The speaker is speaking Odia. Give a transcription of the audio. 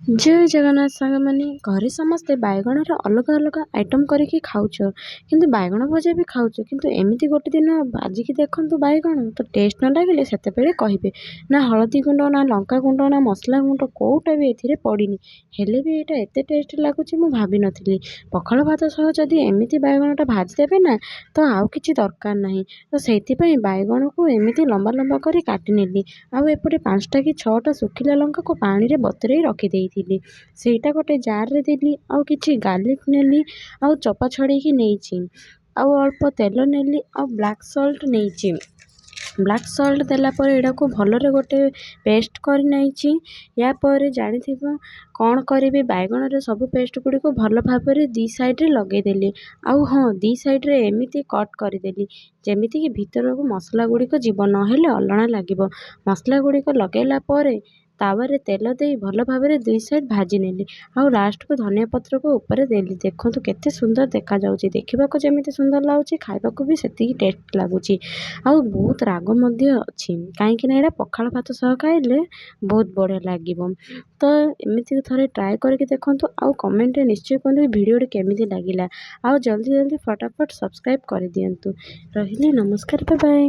जय जगन्नाथ साଙ୍ଗमाने घरे समस्ते बाइगणर अलग अलग आइटम करके खाऊच किंतु बाइगण भजा भी खाऊच किंतु एमती गोटे दिन भाजिकी देखु बाइगण तो टेस्ट न लगे से कहे ना हलदी गुंड ना लंका गुंड ना मसला गुंड कौटा भी ए पड़नी हेले भी यहाँ एत टेस्ट लगुच मु भाभी नी पखाल भात सह जदि एमती बाइगणटा भाजीदेवे ना तो आउ कि दरकार ना तो से बाइगण को एमती लंबा लंबा कर काटिनेली आउ एपटे 5टा कि 6टा सुखिला लंका को पानी रे बतुरई रखिदे ସେଇଟା ଗୋଟେ ଜାରରେ ଦେଲି ଆଉ କିଛି ଗାର୍ଲିକ ନେଲି ଆଉ ଚୋପା ଛଡ଼େଇକି ନେଇଛି ଆଉ ଅଳ୍ପ ତେଲ ନେଲି ଆଉ ବ୍ଲାକ୍ ସଲ୍ଟ ନେଇଛି। ବ୍ଲାକ୍ ସଲ୍ଟ ଦେଲା ପରେ ଏଟାକୁ ଭଲରେ ଗୋଟେ ପେଷ୍ଟ କରି ନେଇଛି। ୟା ପରେ ଜାଣିଥିବ କ'ଣ କରିବି ବାଇଗଣରେ ସବୁ ପେଷ୍ଟ ଗୁଡ଼ିକୁ ଭଲ ଭାବରେ ଦି ସାଇଡ଼ରେ ଲଗେଇଦେଲି ଆଉ ହଁ ଦି ସାଇଡ଼ରେ ଏମିତି କଟ୍ କରିଦେଲି ଯେମିତିକି ଭିତରକୁ ମସଲା ଗୁଡ଼ିକ ଯିବ ନହେଲେ ଅଲଣା ଲାଗିବ। ମସଲା ଗୁଡ଼ିକ ଲଗେଇଲା ପରେ ତାୱାରେ ତେଲ ଦେଇ ଭଲ ଭାବରେ ଦୁଇ ସାଇଡ୍ ଭାଜି ନେଲି ଆଉ ଲାଷ୍ଟକୁ ଧନିଆ ପତ୍ରକୁ ଉପରେ ଦେଲି। ଦେଖନ୍ତୁ କେତେ ସୁନ୍ଦର ଦେଖାଯାଉଛି, ଦେଖିବାକୁ ଯେମିତି ସୁନ୍ଦର ଲାଗୁଛି ଖାଇବାକୁ ବି ସେତିକି ଟେଷ୍ଟ ଲାଗୁଛି ଆଉ ବହୁତ ରାଗ ମଧ୍ୟ ଅଛି କାହିଁକିନା ଏଇଟା ପଖାଳ ଭାତ ସହ ଖାଇଲେ ବହୁତ ବଢ଼ିଆ ଲାଗିବ। ତ ଏମିତି ଥରେ ଟ୍ରାଏ କରିକି ଦେଖନ୍ତୁ ଆଉ କମେଣ୍ଟରେ ନିଶ୍ଚୟ କୁହନ୍ତୁ ଭିଡ଼ିଓଟି କେମିତି ଲାଗିଲା ଆଉ ଜଲ୍ଦି ଜଲ୍ଦି ଫଟାଫଟ ସବସ୍କ୍ରାଇବ୍ କରିଦିଅନ୍ତୁ। ରହିଲି, ନମସ୍କାର, ବାଏ ବାଏ।